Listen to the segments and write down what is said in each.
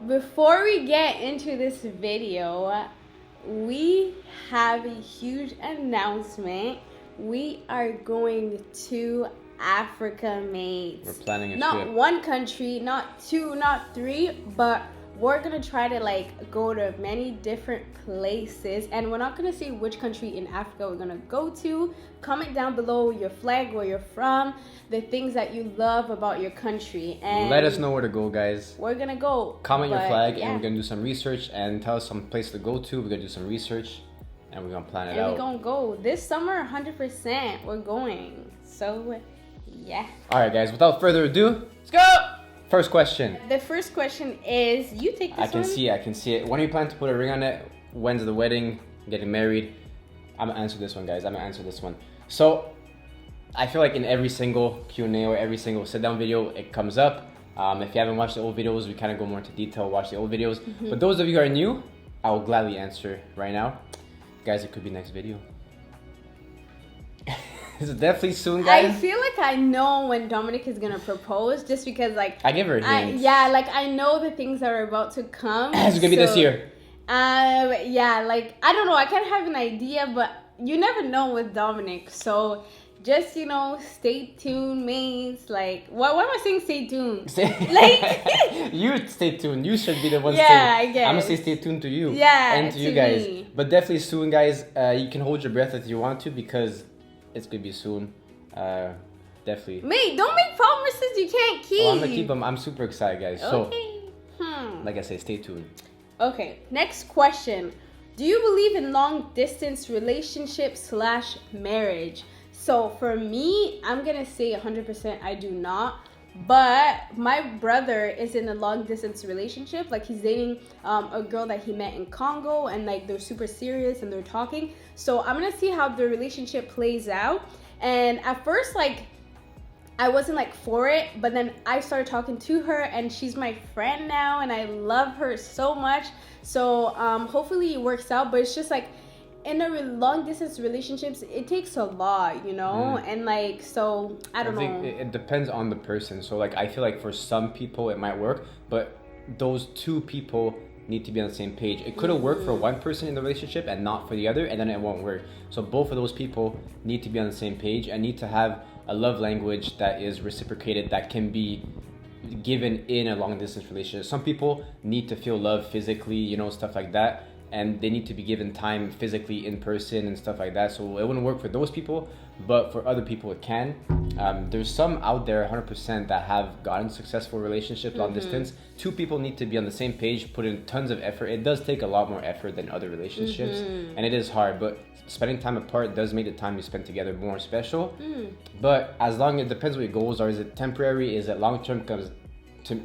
before we get into this video, we have a huge announcement. We are going to Africa, mates. We're planning a not trip. one country, not two, not three, but we're gonna try to like go to many different places, and we're not gonna say which country in Africa we're gonna go to. Comment down below your flag, where you're from, the things that you love about your country, and let us know where to go, guys. we're gonna go. Comment your flag, yeah. and we're gonna do some research and tell us some place to go to. We're gonna do some research, and we're gonna plan it And out. we're gonna go this summer, 100%. We're going. So, yeah. All right, guys. Without further ado, let's go. First question. The first question is, you take this I can see it. When do you plan to put a ring on it? When's the wedding? Getting married? I'm gonna answer this one, guys. So, I feel like in every single Q&A or every single sit-down video, it comes up. If you haven't watched the old videos, we kind of go more into detail, watch the old videos. But those of you who are new, I will gladly answer right now. Guys, it could be next video. It's definitely soon, guys. I feel like I know when Dominic is gonna propose, just because like I give her hints. like I know the things that are about to come. It's gonna be this year. Yeah, like I don't know. I kind of have an idea, but you never know with Dominic. So just stay tuned, mates. Like why am I saying stay tuned? Like you stay tuned. You should be the one. Yeah, I guess. I'm gonna say stay tuned to you. Yeah, and to you to guys. me. But definitely soon, guys. You can hold your breath if you want to, because it's gonna be soon. Definitely. Mate, don't make promises you can't keep. Oh, I'm gonna keep them. I'm super excited, guys. Okay. So, like I say, stay tuned. Okay, next question. Do you believe in long distance relationships / marriage? So for me, I'm gonna say 100% I do not. But my brother is in a long distance relationship. Like he's dating a girl that he met in Congo, and like they're super serious and they're talking. So I'm gonna see how the relationship plays out. And at first, like I wasn't like for it, but then I started talking to her, and she's my friend now, and I love her so much. So hopefully it works out. But it's just like in a long distance relationships, it takes a lot, and like, so I don't know. think it depends on the person. So like I feel like for some people it might work, but those two people need to be on the same page. It could have worked for one person in the relationship and not for the other, and then it won't work. So both of those people need to be on the same page and need to have a love language that is reciprocated, that can be given in a long distance relationship. Some people need to feel love physically, stuff like that, and they need to be given time physically in person and stuff like that. So it wouldn't work for those people, but for other people it can. There's some out there 100% that have gotten successful relationships long distance. Two people need to be on the same page, put in tons of effort. It does take a lot more effort than other relationships, and it is hard, but spending time apart does make the time you spend together more special. But as long as it depends what your goals are. Is it temporary? Is it long-term? Because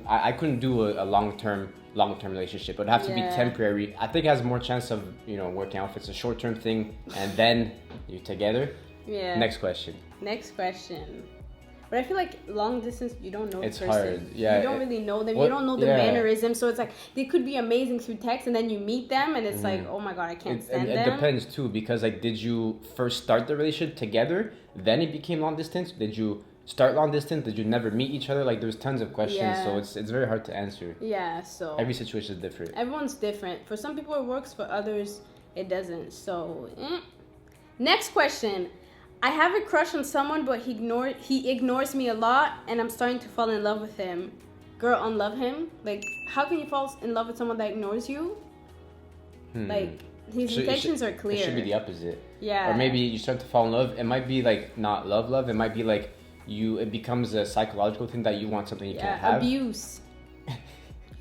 I couldn't do a long-term relationship. It would have to be temporary. I think it has more chance of working out if it's a short-term thing and then you're together. Yeah. Next question. But I feel like long distance, you don't know the person. Hard. Yeah. You don't really know them. You don't know the mannerisms. So it's like they could be amazing through text, and then you meet them, and it's like, oh my god, I can't stand them. It depends too, because like, did you first start the relationship together, then it became long distance? Did you start long distance? Did you never meet each other? Like, there's tons of questions, so it's very hard to answer. Yeah. So every situation is different. Everyone's different. For some people it works, for others it doesn't. So next question. I have a crush on someone, but he ignores me a lot, and I'm starting to fall in love with him. Girl, unlove him. Like, how can you fall in love with someone that ignores you? Like, his intentions are clear. It should be the opposite. Yeah. Or maybe you start to fall in love. It might be like not love. It might be like it becomes a psychological thing that you want something you can't have. Abuse.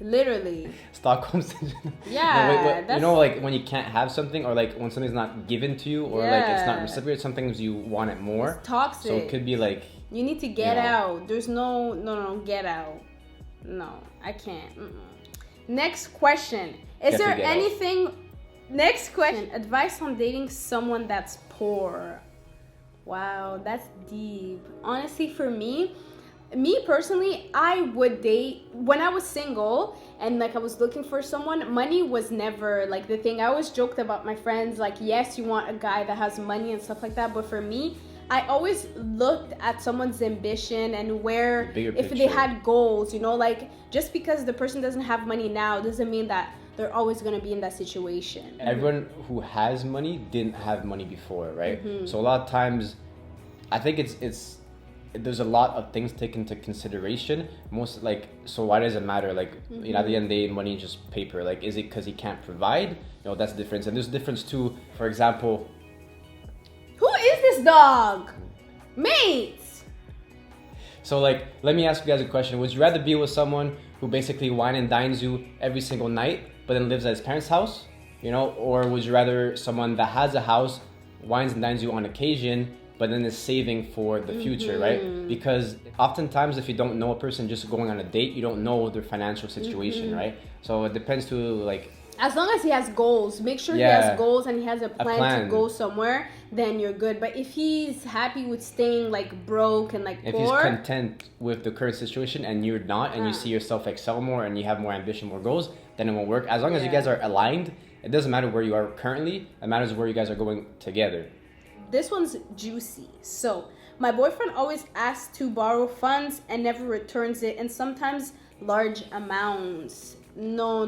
Literally. Stockholm syndrome. Yeah. Like when you can't have something, or like when something's not given to you, or like it's not reciprocated. Sometimes you want it more. It's toxic. So it could be like, you need to get out. There's no get out. No, I can't. Next question. Is there anything? Next question. Advice on dating someone that's poor. Wow, that's deep. Honestly, for me personally, I would date when I was single and like I was looking for someone. Money was never like the thing. I always joked about my friends, like, yes, you want a guy that has money and stuff like that, but for me, I always looked at someone's ambition and where, bigger if they picture. had goals, you know, like just because the person doesn't have money now doesn't mean that they're always going to be in that situation. Everyone who has money didn't have money before, right? Mm-hmm. So a lot of times, I think it's there's a lot of things taken into consideration. Most like, so why does it matter? Like, you know, at the end of the day, money is just paper. Like, is it because he can't provide? You know, that's the difference. And there's a difference too. For example, Who is this dog? Mates. so like, let me ask you guys a question. Would you rather be with someone who basically wine and dines you every single night, but then lives at his parents' house? You know, or would you rather someone that has a house, wines and dines you on occasion, but then is saving for the future, right? Because oftentimes if you don't know a person just going on a date, you don't know their financial situation, right? So it depends to like, As long as he has goals, make sure he Yeah. has goals and he has a plan plan. to go somewhere, then you're good. But if he's happy with staying like broke and like if he's poor, content with the current situation and you're not, and you see yourself excel more and you have more ambition, more goals, then it won't work. As long as you Yeah. guys are aligned, it doesn't matter where you are currently, it matters where you guys are going together. this one's juicy. So, my boyfriend always asks to borrow funds and never returns it, and sometimes large amounts. No,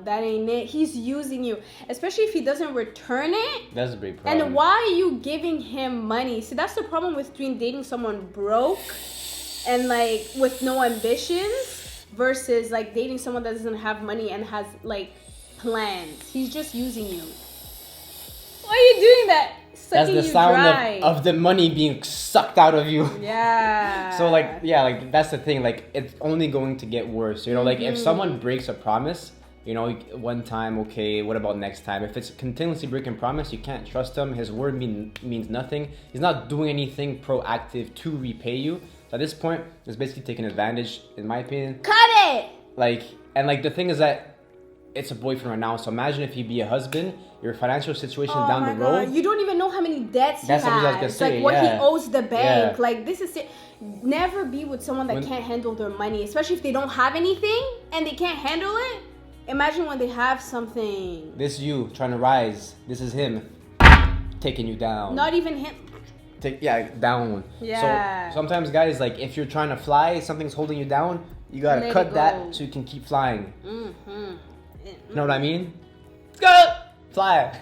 that ain't it. He's using you, especially if he doesn't return it. That's a big problem. And why are you giving him money? See, that's the problem with between dating someone broke and like with no ambitions versus like dating someone that doesn't have money and has like plans. He's just using you. Why are you doing that? That's Sucking the you sound dry. of the money being sucked out of you. Yeah. So like, yeah, like that's the thing. Like, it's only going to get worse. You know, like if someone breaks a promise, you know, one time, okay, what about next time? If it's continuously breaking promise, you can't trust him. His word means nothing. He's not doing anything proactive to repay you. So at this point, it's basically taking advantage, in my opinion. Cut it. Like, and like the thing is that it's a boyfriend right now. So imagine if he'd be a husband, your financial situation down the road. God. You don't even know how many debts That's he what I was has. gonna say, Like what he yeah. owes the bank. Yeah. Like this is it. Never be with someone that can't handle their money, especially if they don't have anything and they can't handle it. Imagine when they have something. This is you trying to rise. This is him taking you down. Not even him. Down. Yeah. So sometimes, guys, like if you're trying to fly, something's holding you down. You gotta Let cut it go. that so you can keep flying. Mm-hmm. You know what I mean? Go fly.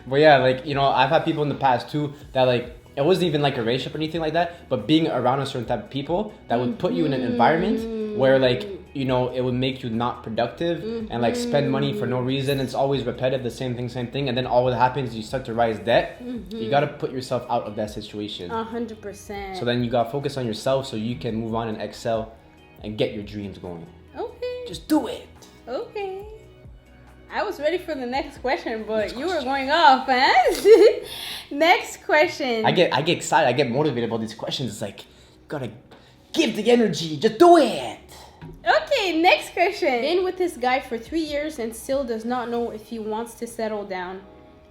But yeah, like, you know, I've had people in the past too that like it wasn't even like a relationship or anything like that, but being around a certain type of people that would put you in an environment where like, you know, it would make you not productive and like spend money for no reason. It's always repetitive, the same thing, and then all that happens is you start to rise debt. You gotta put yourself out of that situation. 100%. So then you gotta focus on yourself so you can move on and excel and get your dreams going. Okay. Just do it. Okay. I was ready for the next question, but you were going off, man. Next question. I get excited. I get motivated about these questions. It's like, you gotta give the energy. Just do it. Okay, next question. Been with this guy for 3 years and still does not know if he wants to settle down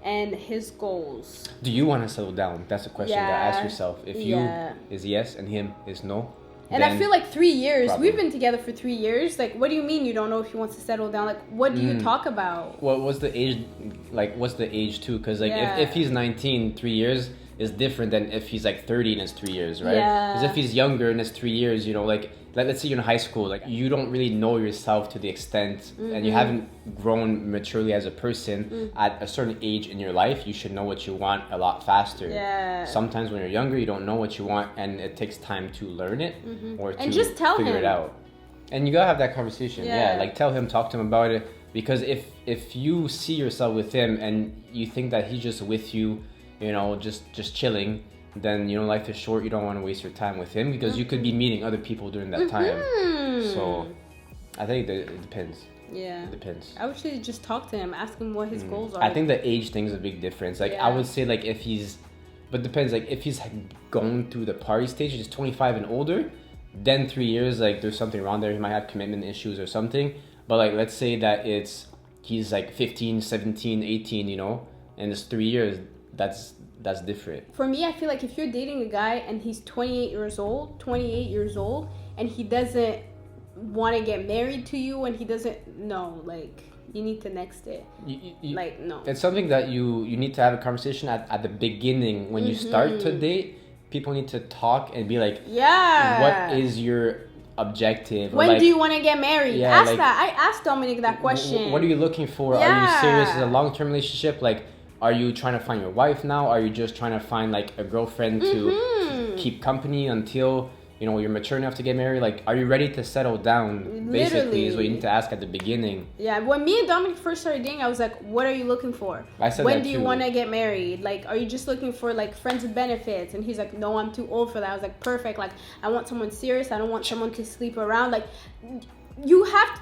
and his goals. Do you want to settle down? That's a question Yeah. to ask yourself. If you Yeah. is yes and him is no. And I then feel like 3 years. problem. We've been together for 3 years. Like, what do you mean you don't know if he wants to settle down? Like, what do you talk about? What was the age? Like, what's the age too? Because like, Yeah. if he's 19, 3 years is different than if he's like 30 and it's 3 years, right? Yeah. Because if he's younger and it's 3 years, you know, like let's say you're in high school, like you don't really know yourself to the extent, and you haven't grown maturely as a person at a certain age in your life. You should know what you want a lot faster. Yeah. Sometimes when you're younger, you don't know what you want, and it takes time to learn it or to And just tell figure him. it out. And you gotta have that conversation. Yeah. Yeah, like tell him, talk to him about it. Because if you see yourself with him and you think that he's just with you, you know, just chilling, then you know life is short. You don't want to waste your time with him because you could be meeting other people during that time. So I think that it depends. Yeah. It depends. I would say just talk to him, ask him what his goals are. I think the age thing is a big difference. Like I Yeah. would say, like if he's, but depends. Like if he's going through the party stage, he's 25 and older, then 3 years, like there's something wrong there. He might have commitment issues or something. But like let's say that he's like 15, 17, 18, you know, and it's 3 years. That's different. For me, I feel like if you're dating a guy and he's 28 years old, and he doesn't want to get married to you and he doesn't. No, like you need to next it. Like no. It's something that you need to have a conversation at the beginning when you start to date. People need to talk and be like, what is your objective? When like, do you want to get married? Ask that. I asked Dominic that question. What are you looking for? Are you serious as a long-term relationship? Like, are you trying to find your wife now? Are you just trying to find like a girlfriend to keep company until you're mature enough to get married? Like, are you ready to settle down? Basically, is what you need to ask at the beginning. Yeah, when me and Dominic first started dating, I was like, what are you looking for? I said when do you want to get married? Like, are you just looking for like friends with benefits? And he's like, no, I'm too old for that. I was like, perfect. Like, I want someone serious. I don't want someone to sleep around. Like,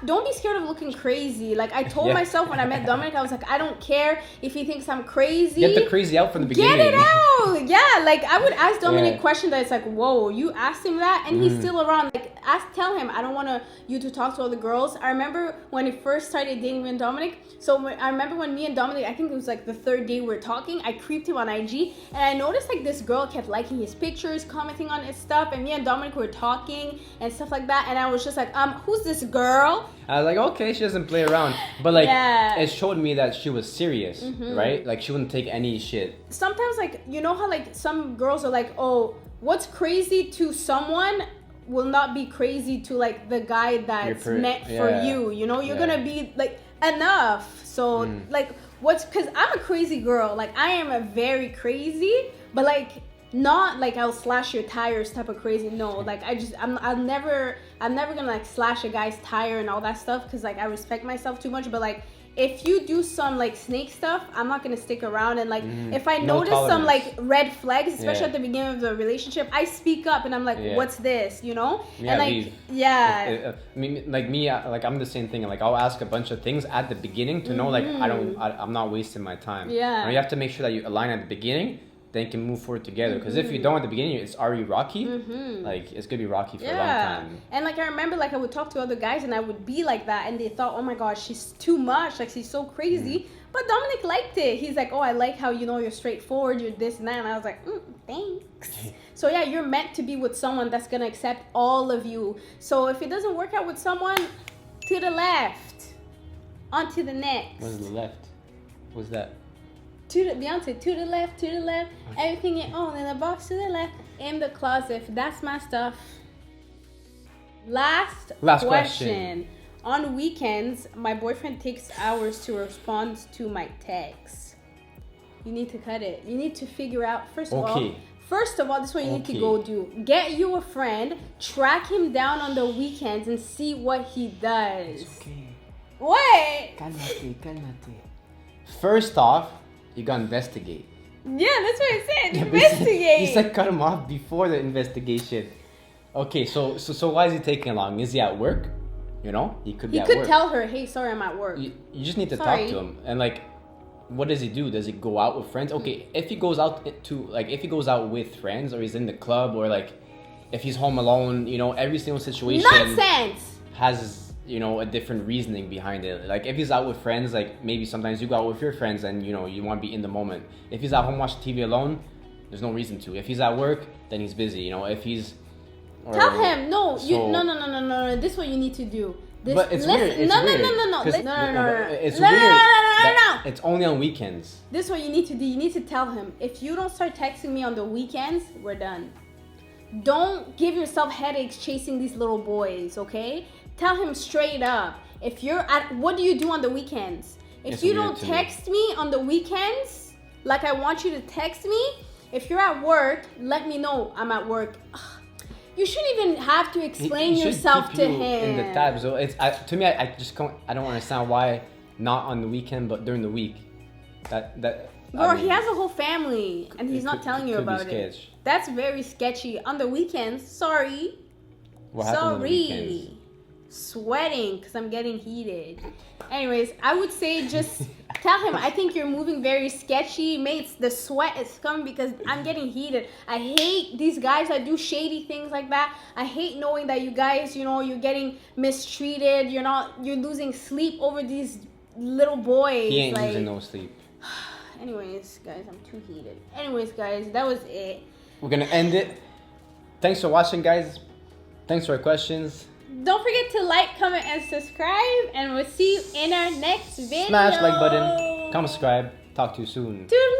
don't be scared of looking crazy. Like I told myself when I met Dominic, I was like, I don't care if he thinks I'm crazy. Get the crazy out from the beginning. Get it out. Yeah, like I would ask Dominic questions that it's like, whoa, you asked him that and he's still around. Like tell him I don't want you to talk to other girls. I remember when he first started dating me and Dominic. So I remember when me and Dominic, I think it was like the third day we were talking, I creeped him on IG and I noticed like this girl kept liking his pictures, commenting on his stuff, and me and Dominic were talking and stuff like that, and I was just like, who's this girl? I was like, okay, she doesn't play around, but like it showed me that she was serious, right? Like she wouldn't take any shit. Sometimes like how like some girls are like, oh, what's crazy to someone will not be crazy to like the guy that's meant for you. You're gonna be like enough. So like because I'm a crazy girl. Like I am a very crazy, but like not like I'll slash your tires type of crazy. No, like I'm never gonna like slash a guy's tire and all that stuff because like I respect myself too much. But like if you do some like snake stuff, I'm not gonna stick around. And like if I notice some like red flags, especially at the beginning of the relationship, I speak up and I'm like, what's this? And like I mean, like me, like I'm the same thing. Like I'll ask a bunch of things at the beginning to know like I'm not wasting my time. Yeah, you have to make sure that you align at the beginning. Then can move forward together. Because if you don't at the beginning, it's already rocky. Like it's gonna be rocky for a long time. And like I remember, like I would talk to other guys, and I would be like that, and they thought, oh my gosh, she's too much. Like she's so crazy. But Dominic liked it. He's like, oh, I like how you're straightforward. You're this and that. And I was like, thanks. So yeah, you're meant to be with someone that's gonna accept all of you. So if it doesn't work out with someone, to the left, on to the next. What's the left? What's that? Beyonce, to the left, everything you own in the box to the left, in the closet. That's my stuff. Last question. On weekends, my boyfriend takes hours to respond to my texts. You need to cut it. You need to figure out, first of all, this is what you need to go do. Get you a friend, track him down on the weekends and see what he does. It's okay. What? Cálmate. First off, you gotta investigate. Yeah, that's what I said. Investigate. You said cut him off before the investigation. Okay, so why is he taking long? Is he at work? He could be at work. He could tell her, hey, sorry, I'm at work. You just need to talk to him. And like, what does he do? Does he go out with friends? Okay, if he goes out with friends, or he's in the club, or like if he's home alone, every single situation has a different reasoning behind it. Like if he's out with friends, like maybe sometimes you go out with your friends and you want to be in the moment. If he's at home watching TV alone, there's no reason to. If he's at work, then he's busy. If he's tell him no. This is what you need to do. But it's weird. It's no. It's weird. It's only on weekends. This is what you need to do. You need to tell him, if you don't start texting me on the weekends, we're done. Don't give yourself headaches chasing these little boys, okay? Tell him straight up. What do you do on the weekends? If you don't text me on the weekends, like I want you to text me, if you're at work, let me know I'm at work. You shouldn't even have to explain yourself to him. In the tab, so to me, I don't understand why not on the weekend, but during the week. Bro, he has a whole family, and he's not telling you about it. That's very sketchy. On the weekends, sorry. What happened on the weekends? Sweating because I'm getting heated. Anyways, I would say just tell him, I think you're moving very sketchy. Mates, the sweat is coming because I'm getting heated. I hate these guys that do shady things like that. I hate knowing that you guys, you're getting mistreated. You're losing sleep over these little boys. He ain't losing no sleep. Anyways, guys, I'm too heated. Anyways, guys, that was it. We're gonna end it. Thanks for watching, guys. Thanks for your questions. Don't forget to like, comment, and subscribe. And we'll see you in our next video. Smash like button. Comment, subscribe. Talk to you soon. Toodaloo.